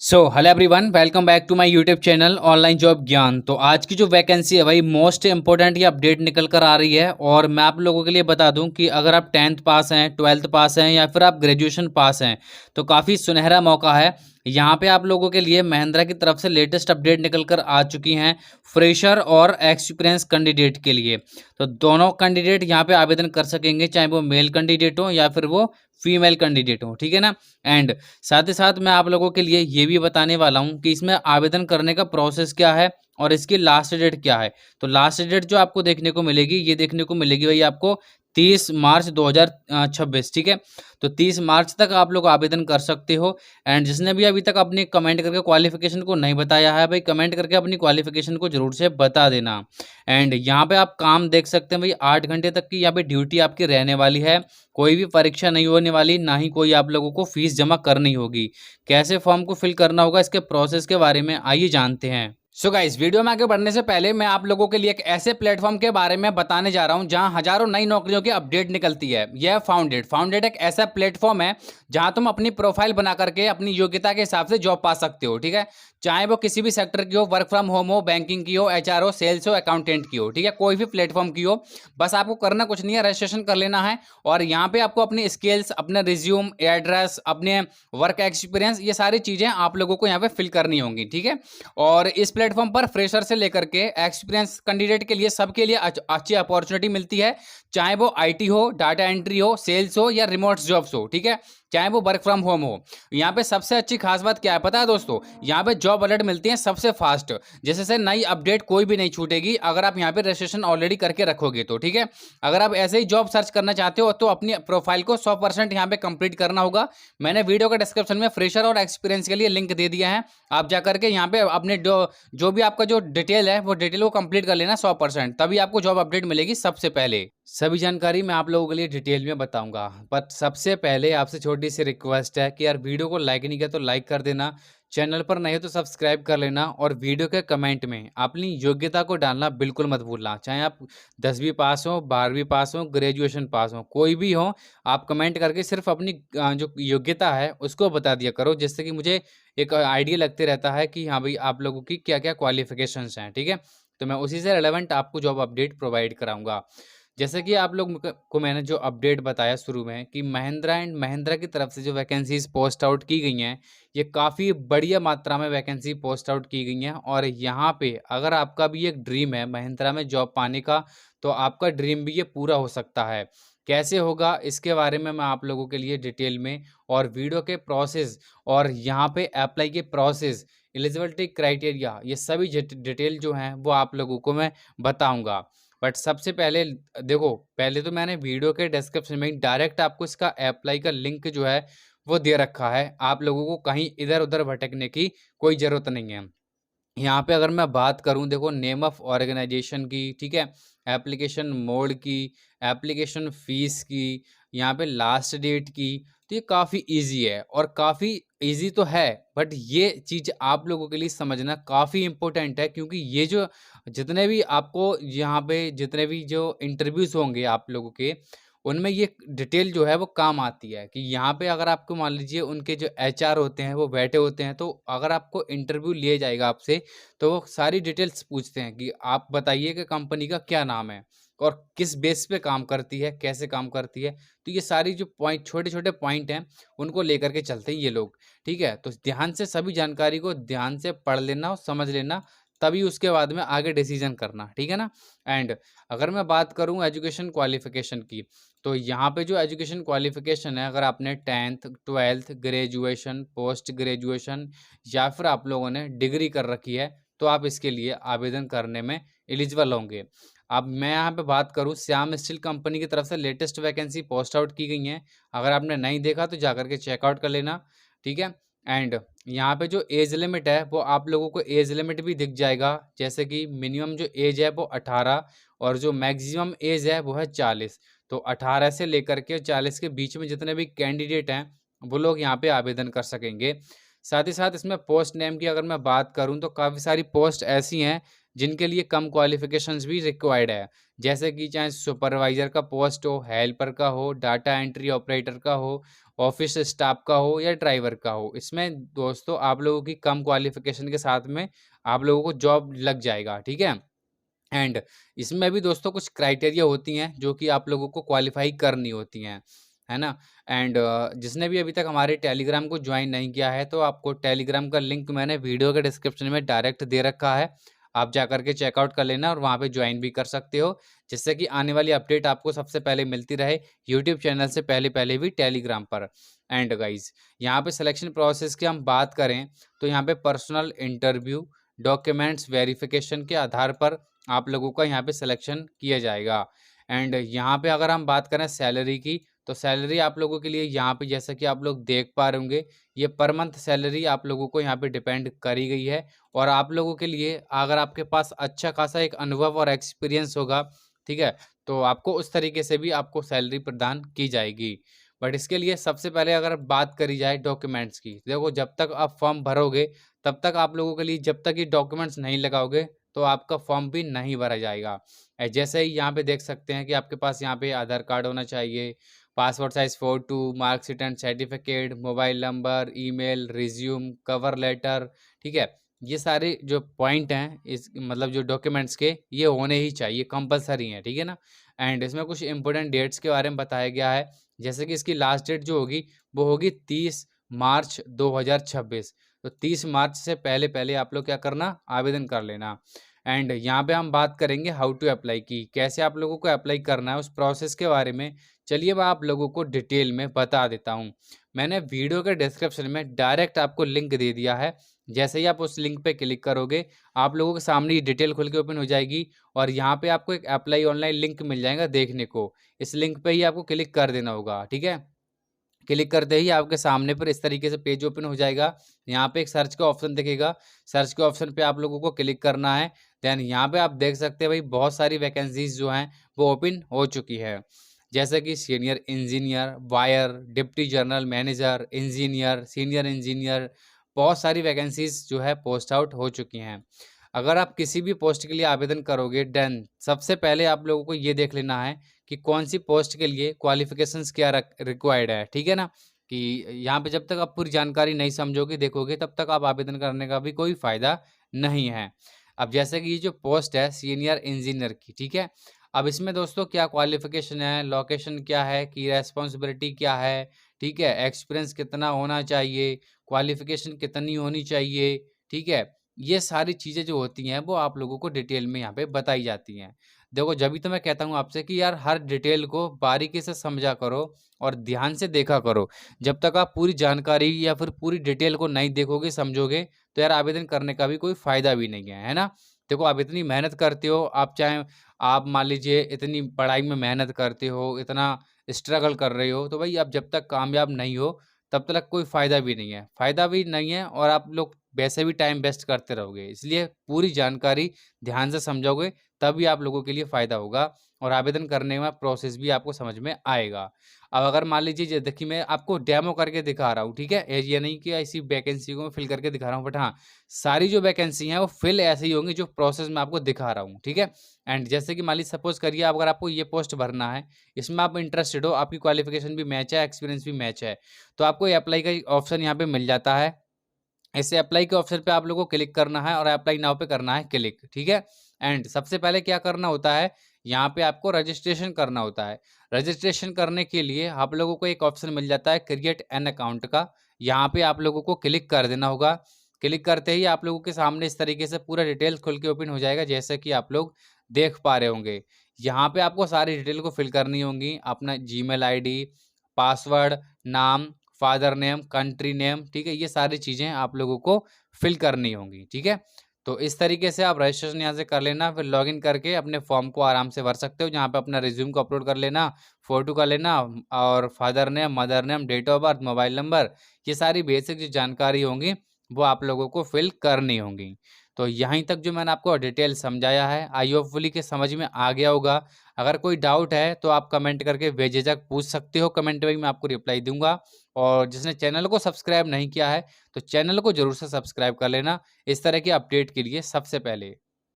Hello everyone, welcome back to my YouTube channel online job Gyan. तो आज की जो वैकेंसी है भाई, मोस्ट इंपॉर्टेंट ये अपडेट निकल कर आ रही है। और मैं आप लोगों के लिए बता दूं कि अगर आप 10th पास हैं, 12th पास हैं या फिर आप ग्रेजुएशन पास हैं तो काफ़ी सुनहरा मौका है। यहाँ पे आप लोगों के लिए महिंद्रा की तरफ से लेटेस्ट अपडेट निकल कर आ चुकी हैं फ्रेशर और एक्सपीरियंस कैंडिडेट के लिए। तो दोनों कैंडिडेट यहाँ पे आवेदन कर सकेंगे, चाहे वो मेल कैंडिडेट हो या फिर वो फीमेल कैंडिडेट हो, ठीक है ना। एंड साथ ही साथ मैं आप लोगों के लिए ये भी बताने वाला हूँ कि इसमें आवेदन करने का प्रोसेस क्या है और इसकी लास्ट डेट क्या है। तो लास्ट डेट जो आपको देखने को मिलेगी, ये देखने को मिलेगी भाई आपको 30 मार्च 2026, ठीक है। तो 30 मार्च तक आप लोग आवेदन कर सकते हो। एंड जिसने भी अभी तक अपनी कमेंट करके क्वालिफिकेशन को नहीं बताया है भाई, कमेंट करके अपनी क्वालिफिकेशन को जरूर से बता देना। एंड यहाँ पे आप काम देख सकते हैं भाई, 8 घंटे तक की यहाँ पे ड्यूटी आपकी रहने वाली है। कोई भी परीक्षा नहीं होने वाली, ना ही कोई आप लोगों को फीस जमा करनी होगी। कैसे फॉर्म को फिल करना होगा, इसके प्रोसेस के बारे में आइए जानते हैं। गाइस, वीडियो में आगे बढ़ने से पहले मैं आप लोगों के लिए एक ऐसे प्लेटफॉर्म के बारे में बताने जा रहा हूं जहां हजारों नई नौकरियों की अपडेट निकलती है। यह फाउंडेड एक ऐसा प्लेटफॉर्म है जहां तुम अपनी प्रोफाइल बना करके अपनी योग्यता के हिसाब से जॉब पा सकते हो, ठीक है। चाहे वो किसी भी सेक्टर की हो, वर्क फ्रॉम होम हो, बैंकिंग की हो, एचआर हो, सेल्स हो, अकाउंटेंट की हो, ठीक है, कोई भी प्लेटफॉर्म की हो। बस आपको करना कुछ नहीं है, रजिस्ट्रेशन कर लेना है और यहाँ पे आपको अपनी स्किल्स, अपने रिज्यूम, एड्रेस, अपने वर्क एक्सपीरियंस, ये सारी चीजें आप लोगों को यहाँ पे फिल करनी होंगी, ठीक है। और इस प्लेटफॉर्म पर फ्रेशर से लेकर के एक्सपीरियंस कैंडिडेट के लिए, सबके लिए अच्छी अपॉर्चुनिटी मिलती है। चाहे वो आईटी हो, डाटा एंट्री हो, सेल्स हो या रिमोट जॉब्स हो, ठीक है, चाहे वो वर्क फ्रॉम होम हो। यहाँ पे सबसे अच्छी खास बात क्या है पता है दोस्तों, यहाँ पे जॉब अलर्ट मिलती है सबसे फास्ट। जैसे से नई अपडेट कोई भी नहीं छूटेगी अगर आप यहाँ पे रजिस्ट्रेशन ऑलरेडी करके रखोगे तो, ठीक है। अगर आप ऐसे ही जॉब सर्च करना चाहते हो तो अपनी प्रोफाइल को 100% यहाँ पे कंप्लीट करना होगा। मैंने वीडियो के डिस्क्रिप्शन में फ्रेशर और एक्सपीरियंस के लिए लिंक दे दिया है। आप जाकर के यहाँ पे अपने जो भी आपका जो डिटेल है वो डिटेल को कंप्लीट कर लेना 100%, तभी आपको जॉब अपडेट मिलेगी सबसे पहले। सभी जानकारी मैं आप लोगों के लिए डिटेल में बताऊंगा, पर सबसे पहले आपसे छोटी सी रिक्वेस्ट है कि यार वीडियो को लाइक नहीं किया तो लाइक कर देना, चैनल पर नहीं हो तो सब्सक्राइब कर लेना और वीडियो के कमेंट में अपनी योग्यता को डालना बिल्कुल मत भूलना। चाहे आप 10वीं पास हो, 12वीं पास हो, ग्रेजुएशन पास हो, कोई भी हो, आप कमेंट करके सिर्फ अपनी जो योग्यता है उसको बता दिया करो, जिससे कि मुझे एक आइडिया लगते रहता है कि हाँ भाई आप लोगों की क्या क्या क्वालिफिकेशंस हैं, ठीक है। तो मैं उसी से रिलेवेंट आपको जॉब अपडेट प्रोवाइड कराऊंगा। जैसे कि आप लोग को मैंने जो अपडेट बताया शुरू में कि महिंद्रा एंड महिंद्रा की तरफ से जो वैकेंसीज पोस्ट आउट की गई हैं, ये काफ़ी बढ़िया मात्रा में वैकेंसी पोस्ट आउट की गई हैं। और यहाँ पे अगर आपका भी एक ड्रीम है महिंद्रा में जॉब पाने का, तो आपका ड्रीम भी ये पूरा हो सकता है। कैसे होगा इसके बारे में मैं आप लोगों के लिए डिटेल में, और वीडियो के प्रोसेस और यहाँ पे अप्लाई के प्रोसेस, एलिजिबिलिटी क्राइटेरिया, ये सभी डिटेल जो हैं वो आप लोगों को मैं बताऊंगा। बट सबसे पहले देखो, पहले तो मैंने वीडियो के डिस्क्रिप्शन में डायरेक्ट आपको इसका अप्लाई का लिंक जो है वो दे रखा है। आप लोगों को कहीं इधर उधर भटकने की कोई ज़रूरत नहीं है। यहाँ पे अगर मैं बात करूँ, देखो, नेम ऑफ ऑर्गेनाइजेशन की, ठीक है, एप्लीकेशन मोड की, एप्लीकेशन फीस की, यहाँ पे लास्ट डेट की, तो ये काफ़ी इजी है। और काफ़ी इजी तो है, बट ये चीज़ आप लोगों के लिए समझना काफ़ी इम्पोर्टेंट है, क्योंकि ये जो जितने भी आपको यहाँ पे जितने भी जो इंटरव्यूज़ होंगे आप लोगों के, उनमें ये डिटेल जो है वो काम आती है। कि यहाँ पे अगर आपको मान लीजिए उनके जो एचआर होते हैं वो बैठे होते हैं, तो अगर आपको इंटरव्यू लिए जाएगा आपसे, तो वो सारी डिटेल्स पूछते हैं कि आप बताइए कि कंपनी का क्या नाम है और किस बेस पे काम करती है, कैसे काम करती है। तो ये सारी जो पॉइंट, छोटे छोटे पॉइंट हैं, उनको लेकर के चलते हैं ये लोग, ठीक है। तो ध्यान से सभी जानकारी को ध्यान से पढ़ लेना और समझ लेना, तभी उसके बाद में आगे डिसीजन करना, ठीक है ना। एंड अगर मैं बात करूं एजुकेशन क्वालिफिकेशन की, तो यहाँ पे जो एजुकेशन क्वालिफिकेशन है, अगर आपने 10th 12th graduation, post graduation या फिर आप लोगों ने डिग्री कर रखी है, तो आप इसके लिए आवेदन करने में एलिजिबल होंगे। अब मैं यहाँ पे बात करूँ, श्याम स्टील कंपनी की तरफ से लेटेस्ट वैकेंसी पोस्ट आउट की गई हैं। अगर आपने नहीं देखा तो जाकर के चेकआउट कर लेना, ठीक है। एंड यहाँ पे जो एज लिमिट है वो आप लोगों को एज लिमिट भी दिख जाएगा, जैसे कि मिनिमम जो एज है वो 18 और जो मैक्सिमम एज है वो है 40। तो 18 से लेकर के 40 के बीच में जितने भी कैंडिडेट हैं वो लोग यहाँ पे आवेदन कर सकेंगे। साथ ही साथ इसमें पोस्ट नेम की अगर मैं बात करूँ तो काफ़ी सारी पोस्ट ऐसी हैं जिनके लिए कम क्वालिफिकेशंस भी रिक्वायर्ड है, जैसे कि चाहे सुपरवाइजर का पोस्ट हो, हेल्पर का हो, डाटा एंट्री ऑपरेटर का हो, ऑफिस स्टाफ का हो या ड्राइवर का हो। इसमें दोस्तों आप लोगों की कम क्वालिफिकेशन के साथ में आप लोगों को जॉब लग जाएगा, ठीक है। एंड इसमें भी दोस्तों कुछ क्राइटेरिया होती हैं जो कि आप लोगों को क्वालिफाई करनी होती हैं, है ना। एंड जिसने भी अभी तक हमारे टेलीग्राम को ज्वाइन नहीं किया है तो आपको टेलीग्राम का लिंक मैंने वीडियो के डिस्क्रिप्शन में डायरेक्ट दे रखा है, आप जा करके चेकआउट कर लेना और वहाँ पे ज्वाइन भी कर सकते हो, जिससे कि आने वाली अपडेट आपको सबसे पहले मिलती रहे यूट्यूब चैनल से पहले पहले भी टेलीग्राम पर। एंड गाइज यहाँ पे सिलेक्शन प्रोसेस की हम बात करें तो यहाँ पे पर्सनल इंटरव्यू, डॉक्यूमेंट्स वेरिफिकेशन के आधार पर आप लोगों का यहाँ पे सिलेक्शन किया जाएगा। एंड यहाँ पे अगर हम बात करें सैलरी की, तो सैलरी आप लोगों के लिए यहाँ पे जैसा कि आप लोग देख पा रहे होंगे, ये पर मंथ सैलरी आप लोगों को यहाँ पे डिपेंड करी गई है। और आप लोगों के लिए अगर आपके पास अच्छा खासा एक अनुभव और एक्सपीरियंस होगा, ठीक है, तो आपको उस तरीके से भी आपको सैलरी प्रदान की जाएगी। बट इसके लिए सबसे पहले अगर बात करी जाए डॉक्यूमेंट्स की, देखो जब तक आप फॉर्म भरोगे तब तक आप लोगों के लिए जब तक ये डॉक्यूमेंट्स नहीं लगाओगे तो आपका फॉर्म भी नहीं भरा जाएगा। जैसे ही यहाँ पे देख सकते हैं कि आपके पास यहाँ पे आधार कार्ड होना चाहिए, passport size photo, marksheet and certificate, mobile number, email, resume, cover letter, ठीक है। ये सारे जो पॉइंट हैं इस मतलब जो डॉक्यूमेंट्स के, ये होने ही चाहिए, कंपलसरी हैं, ठीक है ना। एंड इसमें कुछ इंपॉर्टेंट डेट्स के बारे में बताया गया है, जैसे कि इसकी लास्ट डेट जो होगी वो होगी 30 मार्च 2026। तो 30 मार्च से पहले पहले आप लोग क्या करना, आवेदन कर लेना। एंड यहाँ पे हम बात करेंगे हाउ टू अप्लाई की, कैसे आप लोगों को अप्लाई करना है, उस प्रोसेस के बारे में चलिए मैं आप लोगों को डिटेल में बता देता हूँ। मैंने वीडियो के डिस्क्रिप्शन में डायरेक्ट आपको लिंक दे दिया है, जैसे ही आप उस लिंक पे क्लिक करोगे आप लोगों के सामने ये डिटेल खुल के ओपन हो जाएगी और यहाँ पे आपको एक अप्लाई ऑनलाइन लिंक मिल जाएगा देखने को। इस लिंक पे ही आपको क्लिक कर देना होगा, ठीक है। क्लिक करते ही आपके सामने पर इस तरीके से पेज ओपन हो जाएगा। यहाँ पे एक सर्च का ऑप्शन दिखेगा, सर्च के ऑप्शन पे आप लोगों को क्लिक करना है। देन यहाँ पे आप देख सकते हैं भाई बहुत सारी वैकेंसीज जो हैं वो ओपन हो चुकी है, जैसे कि senior engineer, wire, deputy general manager, engineer, senior engineer, बहुत सारी वैकेंसीज जो है पोस्ट आउट हो चुकी हैं। अगर आप किसी भी पोस्ट के लिए आवेदन करोगे देन सबसे पहले आप लोगों को ये देख लेना है कि कौन सी पोस्ट के लिए क्वालिफिकेशंस क्या रिक्वायर्ड है, ठीक है ना। कि यहाँ पे जब तक आप पूरी जानकारी नहीं समझोगे देखोगे तब तक आप आवेदन करने का भी कोई फ़ायदा नहीं है। अब जैसे कि ये जो पोस्ट है सीनियर इंजीनियर की, ठीक है, अब इसमें दोस्तों क्या क्वालिफिकेशन है, लोकेशन क्या है, की रेस्पॉन्सिबिलिटी क्या है, ठीक है, एक्सपीरियंस कितना होना चाहिए, क्वालिफिकेशन कितनी होनी चाहिए, ठीक है, ये सारी चीज़ें जो होती हैं वो आप लोगों को डिटेल में यहाँ पे बताई जाती हैं। देखो जभी तो मैं कहता हूँ आपसे कि यार हर डिटेल को बारीकी से समझा करो और ध्यान से देखा करो। जब तक आप पूरी जानकारी या फिर पूरी डिटेल को नहीं देखोगे समझोगे तो यार आवेदन करने का भी कोई फ़ायदा भी नहीं है ना। देखो आप इतनी मेहनत करते हो, आप चाहे आप मान लीजिए इतनी पढ़ाई में मेहनत करते हो, इतना स्ट्रगल कर रहे हो, तो भाई आप जब तक कामयाब नहीं हो तब तक कोई फ़ायदा भी नहीं है, और आप लोग वैसे भी टाइम वेस्ट करते रहोगे। इसलिए पूरी जानकारी ध्यान से समझोगे तभी आप लोगों के लिए फ़ायदा होगा और आवेदन करने में प्रोसेस भी आपको समझ में आएगा। अब अगर मान लीजिए देखिए मैं आपको डेमो करके दिखा रहा हूँ, ठीक है, ये नहीं कि ऐसी वैकेंसी को मैं फिल करके दिखा रहा हूँ, बट हाँ सारी जो वैकेंसी हैं वो फिल ऐसे ही होंगी जो प्रोसेस मैं आपको दिखा रहा हूँ, ठीक है। एंड जैसे कि मान लीजिए सपोज करिए अगर आपको ये पोस्ट भरना है, इसमें आप इंटरेस्टेड हो, आपकी क्वालिफिकेशन भी मैच है, एक्सपीरियंस भी मैच है, तो आपको ये अप्लाई का ऑप्शन यहाँ पे मिल जाता है। ऐसे अप्लाई के ऑप्शन पे आप लोगों को क्लिक करना है और अप्लाई नाउ पे करना है क्लिक, ठीक है। एंड सबसे पहले क्या करना होता है, यहाँ पे आपको रजिस्ट्रेशन करना होता है। रजिस्ट्रेशन करने के लिए आप लोगों को एक ऑप्शन मिल जाता है क्रिएट एन अकाउंट का, यहाँ पे आप लोगों को क्लिक कर देना होगा। क्लिक करते ही आप लोगों के सामने इस तरीके से पूरा डिटेल्स खुल के ओपन हो जाएगा, जैसे कि आप लोग देख पा रहे होंगे। यहाँ पे आपको सारी डिटेल को फिल करनी होंगी, अपना जीमेल आईडी, पासवर्ड, नाम, फादर नेम, कंट्री नेम, ठीक है, ये सारी चीज़ें आप लोगों को फिल करनी होंगी, ठीक है। तो इस तरीके से आप रजिस्ट्रेशन यहाँ से कर लेना, फिर लॉगिन करके अपने फॉर्म को आराम से भर सकते हो, जहाँ पे अपना रिज्यूम को अपलोड कर लेना, फोटो का लेना और father name, mother name, date of birth, mobile number, ये सारी बेसिक जो जानकारी होंगी वो आप लोगों को फिल करनी होंगी। तो यहीं तक जो मैंने आपको डिटेल समझाया है आई होपफुली के समझ में आ गया होगा। अगर कोई डाउट है तो आप कमेंट करके बेझिझक पूछ सकते हो, कमेंट में मैं आपको रिप्लाई दूंगा। और जिसने चैनल को सब्सक्राइब नहीं किया है तो चैनल को जरूर से सब्सक्राइब कर लेना इस तरह की अपडेट के लिए सबसे पहले।